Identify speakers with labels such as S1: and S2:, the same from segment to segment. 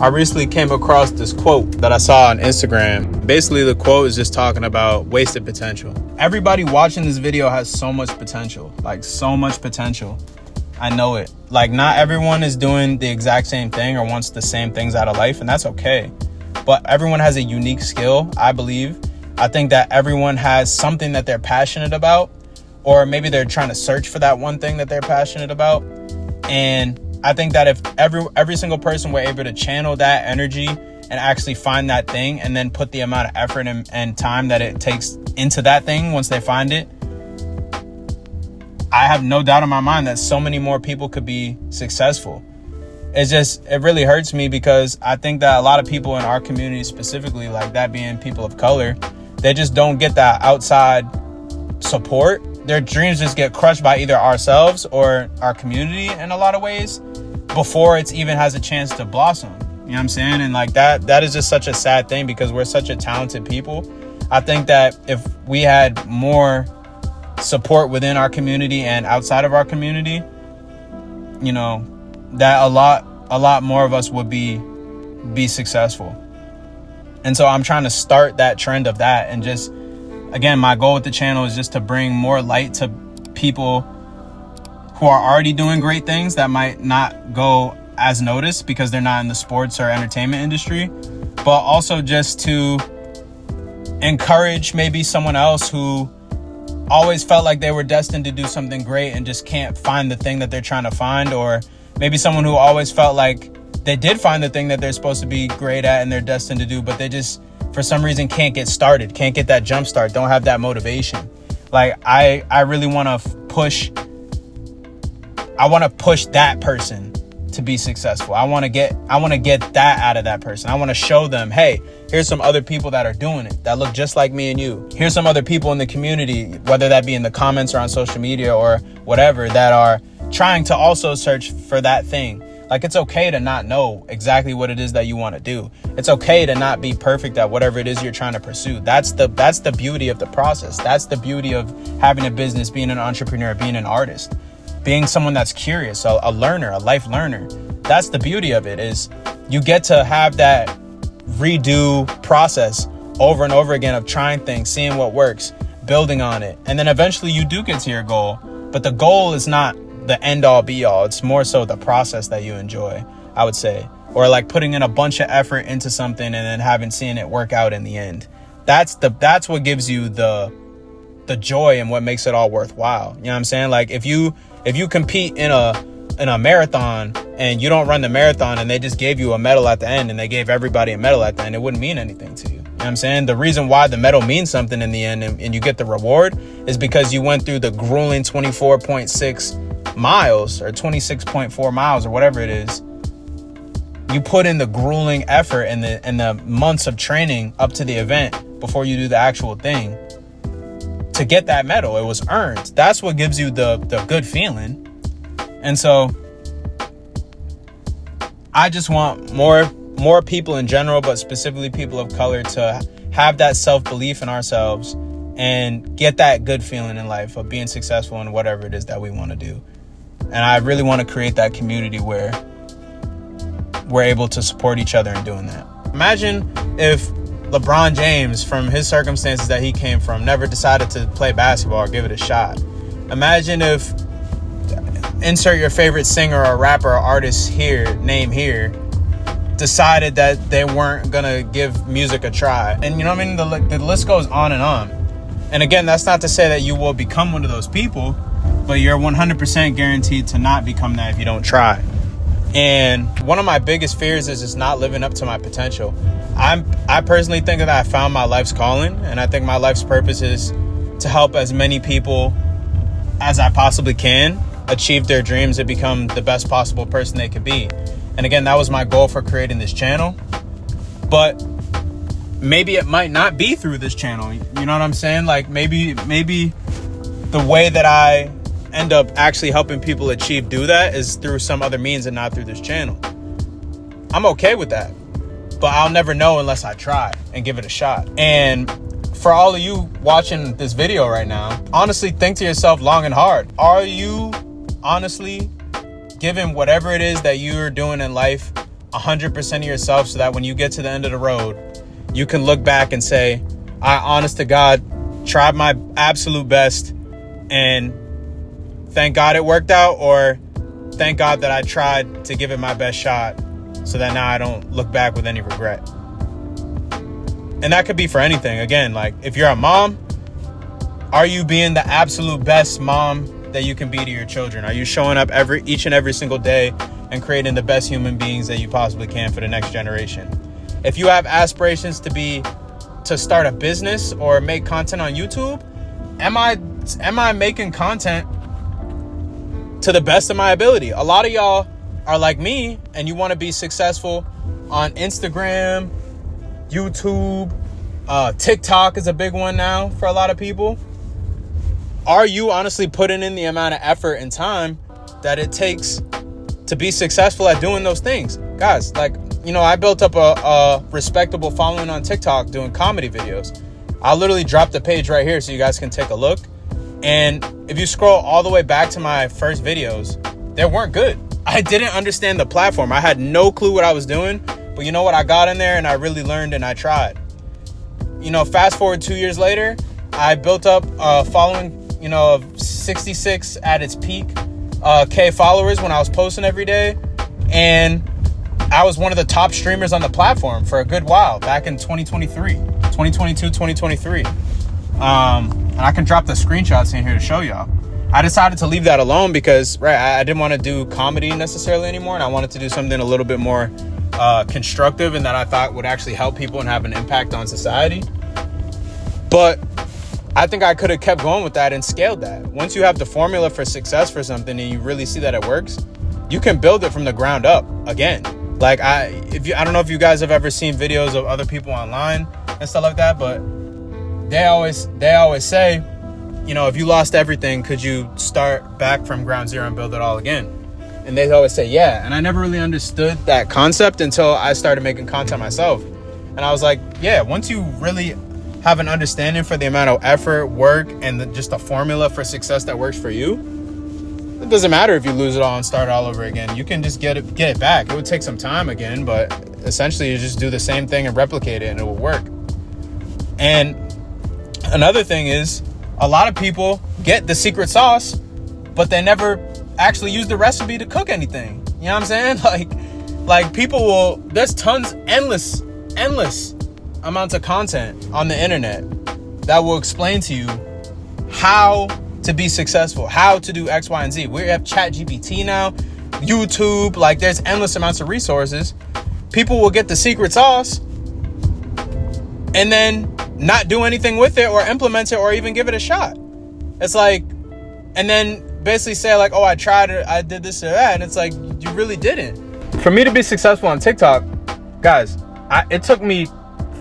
S1: I recently came across this quote that I saw on Instagram. Basically, the quote is just talking about wasted potential. Everybody watching this video has so much potential, like so much potential. I know it. Like, not everyone is doing the exact same thing or wants the same things out of life, and that's okay. But everyone has a unique skill, I believe. I think that everyone has something that they're passionate about, or maybe they're trying to search for that one thing that they're passionate about. And I think that if every single person were able to channel that energy and actually find that thing and then put the amount of effort and time that it takes into that thing once they find it, I have no doubt in my mind that so many more people could be successful. It really hurts me because I think that a lot of people in our community specifically, like that being people of color, they just don't get that outside support. Their dreams just get crushed by either ourselves or our community in a lot of ways before it even has a chance to blossom. You know what I'm saying? And like that is just such a sad thing because we're such a talented people. I think that if we had more support within our community and outside of our community, you know, that a lot more of us would be successful. And so I'm trying to start that trend of that. And just, again, my goal with the channel is just to bring more light to people who are already doing great things that might not go as noticed because they're not in the sports or entertainment industry, but also just to encourage maybe someone else who always felt like they were destined to do something great and just can't find the thing that they're trying to find, or maybe someone who always felt like they did find the thing that they're supposed to be great at and they're destined to do, but they just for some reason can't get started, can't get that jump start, don't have that motivation. Like I really want to push that person to be successful. I want to get that out of that person. I want to show them, hey, here's some other people that are doing it that look just like me and you. Here's some other people in the community, whether that be in the comments or on social media or whatever, that are trying to also search for that thing. Like, it's okay to not know exactly what it is that you want to do. It's okay to not be perfect at whatever it is you're trying to pursue. That's the beauty of the process. That's the beauty of having a business, being an entrepreneur, being an artist, being someone that's curious, a learner, a life learner. That's the beauty of it, is you get to have that redo process over and over again of trying things, seeing what works, building on it. And then eventually you do get to your goal. But the goal is not the end all be all. It's more so the process that you enjoy, I would say. Or like putting in a bunch of effort into something and then seen it work out in the end. That's what gives you the joy and what makes it all worthwhile. You know what I'm saying? Like if you compete in a marathon and you don't run the marathon and they just gave you a medal at the end and they gave everybody a medal at the end, it wouldn't mean anything to you. You know what I'm saying? The reason why the medal means something in the end and you get the reward is because you went through the grueling 24.6 miles or 26.4 miles or whatever it is. You put in the grueling effort and the months of training up to the event before you do the actual thing to get that medal. It was earned. That's what gives you the good feeling. And so I just want more people in general, but specifically people of color, to have that self-belief in ourselves and get that good feeling in life of being successful in whatever it is that we want to do. And I really want to create that community where we're able to support each other in doing that. Imagine if LeBron James, from his circumstances that he came from, never decided to play basketball or give it a shot. Imagine if, insert your favorite singer or rapper or artist name here, decided that they weren't going to give music a try. And you know what I mean? The list goes on and on. And again, that's not to say that you will become one of those people, but you're 100% guaranteed to not become that if you don't try. And one of my biggest fears is just not living up to my potential. I personally think that I found my life's calling, and I think my life's purpose is to help as many people as I possibly can achieve their dreams and become the best possible person they could be. And again, that was my goal for creating this channel. But maybe it might not be through this channel. You know what I'm saying? Like maybe the way that I end up actually helping people do that is through some other means and not through this channel. I'm okay with that, but I'll never know unless I try and give it a shot. And for all of you watching this video right now, honestly, think to yourself long and hard. Are you honestly giving whatever it is that you're doing in life 100% of yourself so that when you get to the end of the road, you can look back and say, I honest to God tried my absolute best and thank God it worked out, or thank God that I tried to give it my best shot so that now I don't look back with any regret. And that could be for anything. Again, like if you're a mom, are you being the absolute best mom that you can be to your children? Are you showing up each and every single day and creating the best human beings that you possibly can for the next generation? If you have aspirations to start a business or make content on YouTube, am I making content to the best of my ability? A lot of y'all are like me and you want to be successful on Instagram, YouTube, TikTok is a big one now for a lot of people. Are you honestly putting in the amount of effort and time that it takes to be successful at doing those things? Guys, like, I built up a respectable following on TikTok doing comedy videos. I'll literally drop the page right here so you guys can take a look. And if you scroll all the way back to my first videos, they weren't good. I didn't understand the platform. I had no clue what I was doing. But you know what? I got in there and I really learned and I tried. Fast forward 2 years later, I built up a following, of 66 at its peak K followers when I was posting every day. And I was one of the top streamers on the platform for a good while back in 2023. And I can drop the screenshots in here to show y'all. I decided to leave that alone because, I didn't want to do comedy necessarily anymore. And I wanted to do something a little bit more constructive and that I thought would actually help people and have an impact on society. But I think I could have kept going with that and scaled that. Once you have the formula for success for something and you really see that it works, you can build it from the ground up again. Like I don't know if you guys have ever seen videos of other people online and stuff like that, but they always say, if you lost everything, could you start back from ground zero and build it all again? And they always say, yeah. And I never really understood that concept until I started making content myself. And I was like, yeah, once you really have an understanding for the amount of effort, work, and just a formula for success that works for you, it doesn't matter if you lose it all and start all over again. You can just get it back. It would take some time again, but essentially you just do the same thing and replicate it and it will work. And another thing is, a lot of people get the secret sauce, but they never actually use the recipe to cook anything. You know what I'm saying? Like people there's endless amounts of content on the internet that will explain to you how to be successful, how to do X, Y, and Z. We have ChatGPT now, YouTube, there's endless amounts of resources. People will get the secret sauce and then not do anything with it or implement it or even give it a shot. It's and then basically say oh, I tried it, I did this or that. And it's you really didn't. For me to be successful on TikTok, guys, it took me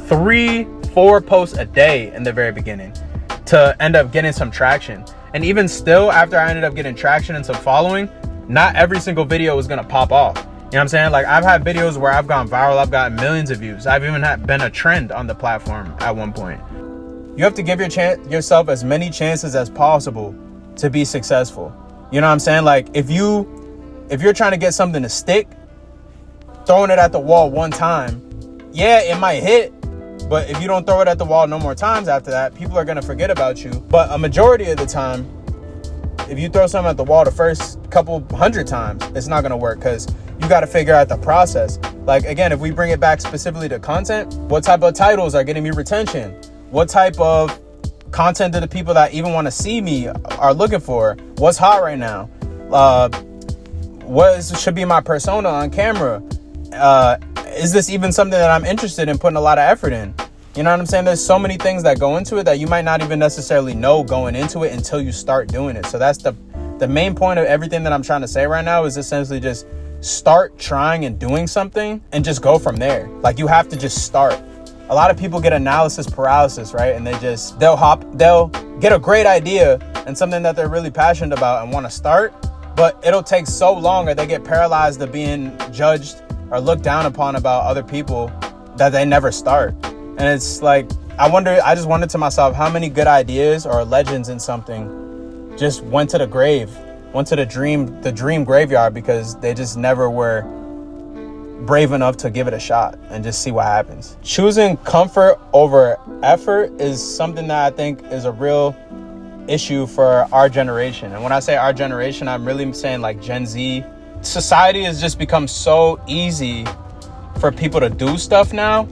S1: 3-4 posts a day in the very beginning to end up getting some traction. And even still, after I ended up getting traction and some following, not every single video was going to pop off. You know what I'm saying? I've had videos where I've gone viral. I've gotten millions of views. I've even been a trend on the platform at one point. You have to give yourself as many chances as possible to be successful. You know what I'm saying? If you're trying to get something to stick, throwing it at the wall one time, yeah, it might hit. But if you don't throw it at the wall no more times after that, people are going to forget about you. But a majority of the time, if you throw something at the wall the first couple hundred times, it's not going to work because you got to figure out the process. Again, if we bring it back specifically to content, what type of titles are getting me retention? What type of content do the people that even want to see me are looking for? What's hot right now? What should be my persona on camera? Is this even something that I'm interested in putting a lot of effort in? You know what I'm saying? There's so many things that go into it that you might not even necessarily know going into it until you start doing it. So that's the main point of everything that I'm trying to say right now is essentially just start trying and doing something and just go from there. You have to just start. A lot of people get analysis paralysis, right? And they'll get a great idea and something that they're really passionate about and want to start, but it'll take so long or they get paralyzed of being judged or looked down upon about other people that they never start. And it's I just wondered to myself how many good ideas or legends in something just went to the dream graveyard because they just never were brave enough to give it a shot and just see what happens. Choosing comfort over effort is something that I think is a real issue for our generation. And when I say our generation, I'm really saying like Gen Z. Society has just become so easy for people to do stuff now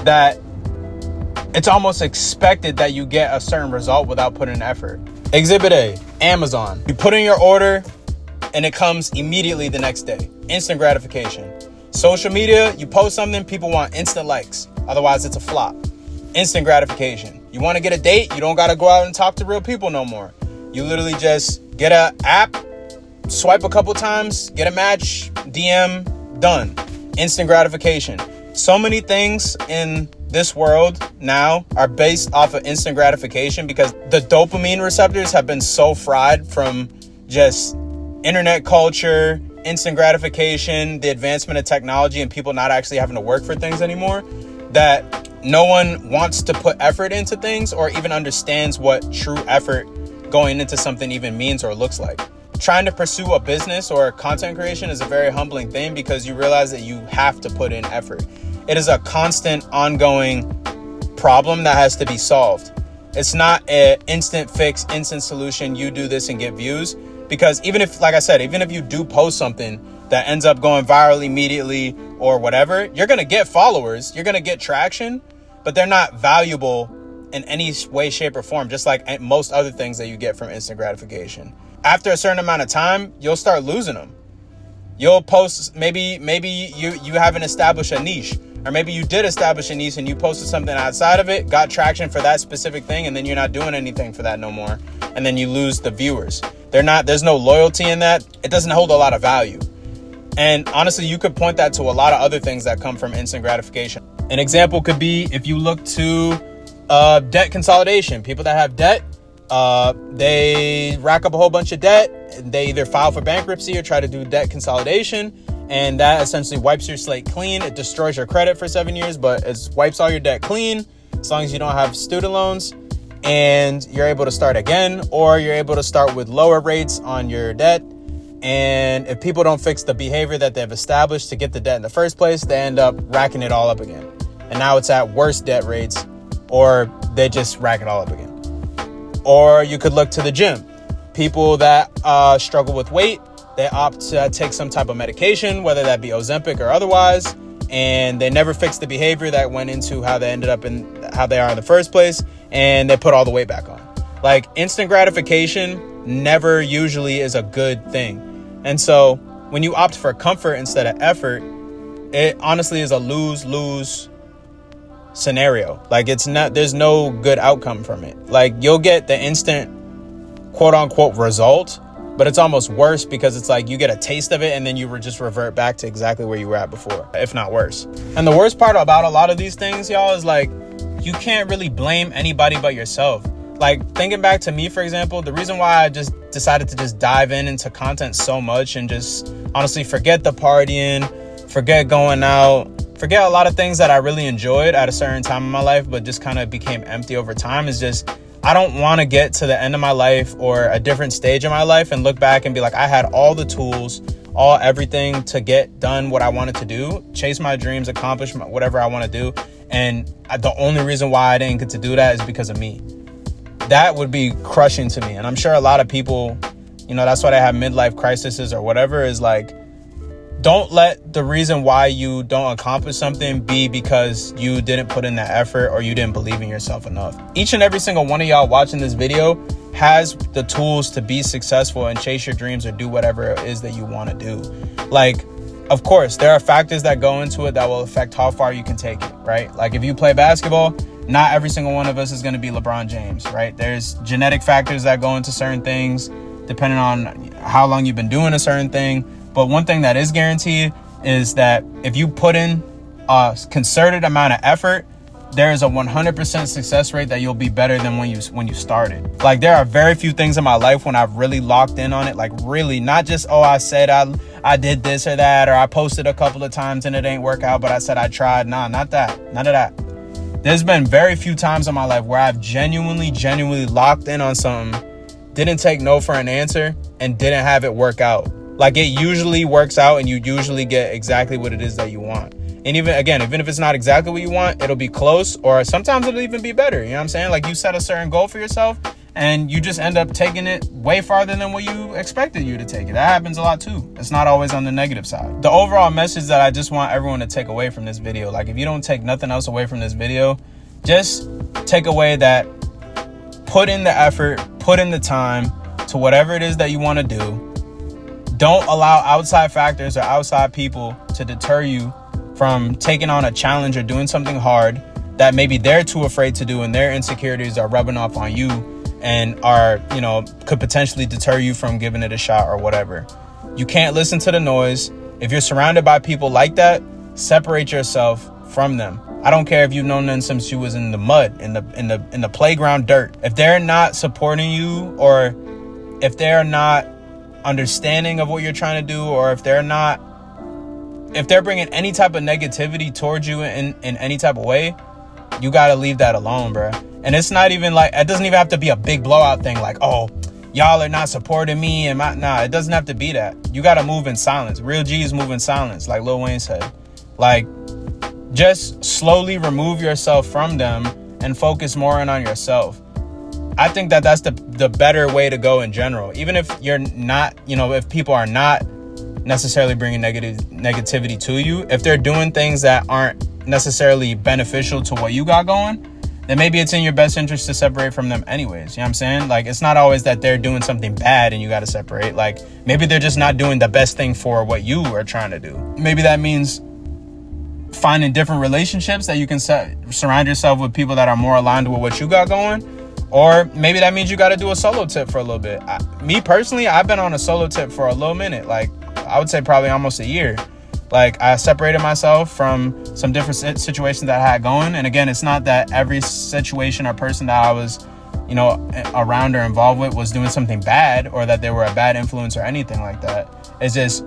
S1: that it's almost expected that you get a certain result without putting in effort. Exhibit A, Amazon. You put in your order and it comes immediately the next day. Instant gratification. Social media, you post something, people want instant likes. Otherwise, it's a flop. Instant gratification. You want to get a date, you don't got to go out and talk to real people no more. You literally just get an app, swipe a couple times, get a match, DM, done. Instant gratification. So many things in this world now are based off of instant gratification because the dopamine receptors have been so fried from just internet culture, instant gratification, the advancement of technology, and people not actually having to work for things anymore, that no one wants to put effort into things or even understands what true effort going into something even means or looks like. Trying to pursue a business or content creation is a very humbling thing because you realize that you have to put in effort. It is a constant, ongoing problem that has to be solved. It's not an instant fix, instant solution, you do this and get views. Because even if, like I said, even if you do post something that ends up going viral immediately or whatever, you're going to get followers, you're going to get traction, but they're not valuable in any way, shape, or form, just like most other things that you get from instant gratification. After a certain amount of time, you'll start losing them. You'll post, maybe you haven't established a niche, or maybe you did establish a niche and you posted something outside of it, got traction for that specific thing, and then you're not doing anything for that no more. And then you lose the viewers. There's no loyalty in that. It doesn't hold a lot of value. And honestly, you could point that to a lot of other things that come from instant gratification. An example could be if you look to debt consolidation. People that have debt, they rack up a whole bunch of debt. They either file for bankruptcy or try to do debt consolidation. And that essentially wipes your slate clean. It destroys your credit for 7 years, but it wipes all your debt clean as long as you don't have student loans. And you're able to start again, or you're able to start with lower rates on your debt. And if people don't fix the behavior that they've established to get the debt in the first place, they end up racking it all up again. And now it's at worse debt rates, or they just rack it all up again. Or you could look to the gym. People that struggle with weight, they opt to take some type of medication, whether that be Ozempic or otherwise, and they never fix the behavior that went into how they ended up in how they are in the first place, and they put all the weight back on. Like, instant gratification never usually is a good thing. And so when you opt for comfort instead of effort, it honestly is a lose-lose scenario. Like, there's no good outcome from it. Like, you'll get the instant quote unquote result, but it's almost worse because it's like you get a taste of it and then you just revert back to exactly where you were at before, if not worse. And the worst part about a lot of these things, y'all, is like, you can't really blame anybody but yourself. Like, thinking back to me, for example, the reason why I just decided to just dive into content so much and just honestly forget the partying, forget going out, forget a lot of things that I really enjoyed at a certain time in my life, but just kind of became empty over time, is just, I don't want to get to the end of my life or a different stage of my life and look back and be like, I had all the tools, everything to get done what I wanted to do, chase my dreams, accomplish whatever I want to do. And the only reason why I didn't get to do that is because of me. That would be crushing to me. And I'm sure a lot of people, that's why they have midlife crises or whatever, is like, don't let the reason why you don't accomplish something be because you didn't put in that effort or you didn't believe in yourself enough. Each and every single one of y'all watching this video has the tools to be successful and chase your dreams or do whatever it is that you want to do. Like, of course, there are factors that go into it that will affect how far you can take it, right? Like, if you play basketball, not every single one of us is going to be LeBron James, right? There's genetic factors that go into certain things depending on how long you've been doing a certain thing. But one thing that is guaranteed is that if you put in a concerted amount of effort, there is a 100% success rate that you'll be better than when you started. Like, there are very few things in my life when I've really locked in on it, like really, not just, I said I did this or that, or I posted a couple of times and it ain't work out, but I said I tried. Nah, not that. None of that. There's been very few times in my life where I've genuinely locked in on something, didn't take no for an answer, and didn't have it work out. Like, it usually works out and you usually get exactly what it is that you want. And even if it's not exactly what you want, it'll be close, or sometimes it'll even be better. You know what I'm saying? Like, you set a certain goal for yourself and you just end up taking it way farther than what you expected you to take it. That happens a lot too. It's not always on the negative side. The overall message that I just want everyone to take away from this video, like, if you don't take nothing else away from this video, just take away that put in the effort, put in the time to whatever it is that you want to do. Don't allow outside factors or outside people to deter you from taking on a challenge or doing something hard that maybe they're too afraid to do, and their insecurities are rubbing off on you and are, could potentially deter you from giving it a shot or whatever. You can't listen to the noise. If you're surrounded by people like that, separate yourself from them. I don't care if you've known them since you was in the mud, in the playground dirt. If they're not supporting you, or if they're not understanding of what you're trying to do, or if they're bringing any type of negativity towards you in any type of way, you got to leave that alone, bro. And it's not even like, it doesn't even have to be a big blowout thing like, oh, y'all are not supporting me. Nah, it doesn't have to be that. You got to move in silence. Real G's move in silence, like Lil Wayne said. Like, just slowly remove yourself from them and focus more on yourself. I think that that's the better way to go in general. Even if you're not, if people are not necessarily bringing negativity to you, if they're doing things that aren't necessarily beneficial to what you got going, then maybe it's in your best interest to separate from them anyways. You know what I'm saying? Like, it's not always that they're doing something bad and you got to separate. Like, maybe they're just not doing the best thing for what you are trying to do. Maybe that means finding different relationships that you can surround yourself with people that are more aligned with what you got going. Or maybe that means you got to do a solo tip for a little bit. Me personally, I've been on a solo tip for a little minute. Like, I would say probably almost a year. Like, I separated myself from some different situations that I had going. And again, it's not that every situation or person that I was, around or involved with was doing something bad, or that they were a bad influence or anything like that. It's just,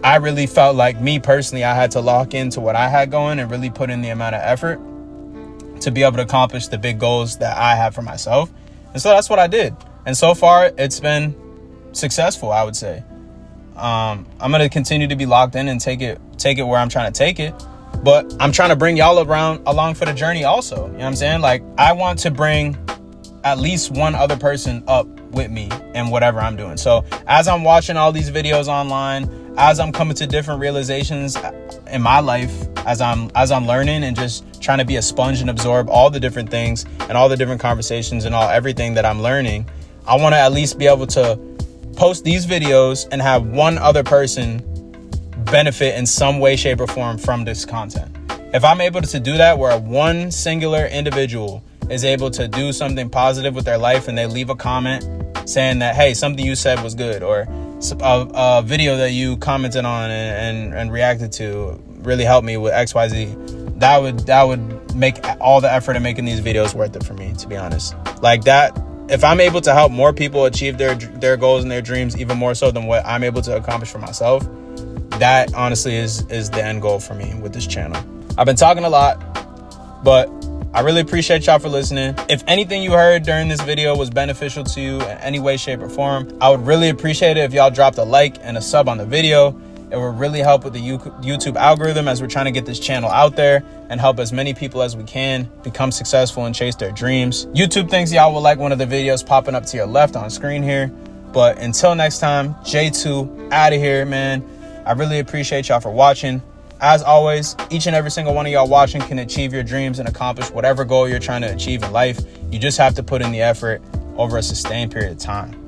S1: I really felt like, me personally, I had to lock into what I had going and really put in the amount of effort to be able to accomplish the big goals that I have for myself. And so that's what I did. And so far, it's been successful, I would say. I'm going to continue to be locked in and take it where I'm trying to take it. But I'm trying to bring y'all along for the journey also. You know what I'm saying? Like, I want to bring at least one other person up with me in whatever I'm doing. So as I'm watching all these videos online, as I'm coming to different realizations in my life, as I'm learning and just trying to be a sponge and absorb all the different things and all the different conversations and everything that I'm learning, I want to at least be able to post these videos and have one other person benefit in some way, shape, or form from this content. If I'm able to do that, where one singular individual is able to do something positive with their life and they leave a comment saying that, hey, something you said was good, or a video that you commented on and reacted to really helped me with XYZ, that would make all the effort in making these videos worth it for me, to be honest. Like that, if I'm able to help more people achieve their goals and their dreams even more so than what I'm able to accomplish for myself, that honestly is the end goal for me with this channel. I've been talking a lot, but I really appreciate y'all for listening. If anything you heard during this video was beneficial to you in any way, shape, or form, I would really appreciate it if y'all dropped a like and a sub on the video. It would really help with the YouTube algorithm as we're trying to get this channel out there and help as many people as we can become successful and chase their dreams. YouTube thinks y'all will like one of the videos popping up to your left on screen here. But until next time, J2 out of here, man. I really appreciate y'all for watching. As always, each and every single one of y'all watching can achieve your dreams and accomplish whatever goal you're trying to achieve in life. You just have to put in the effort over a sustained period of time.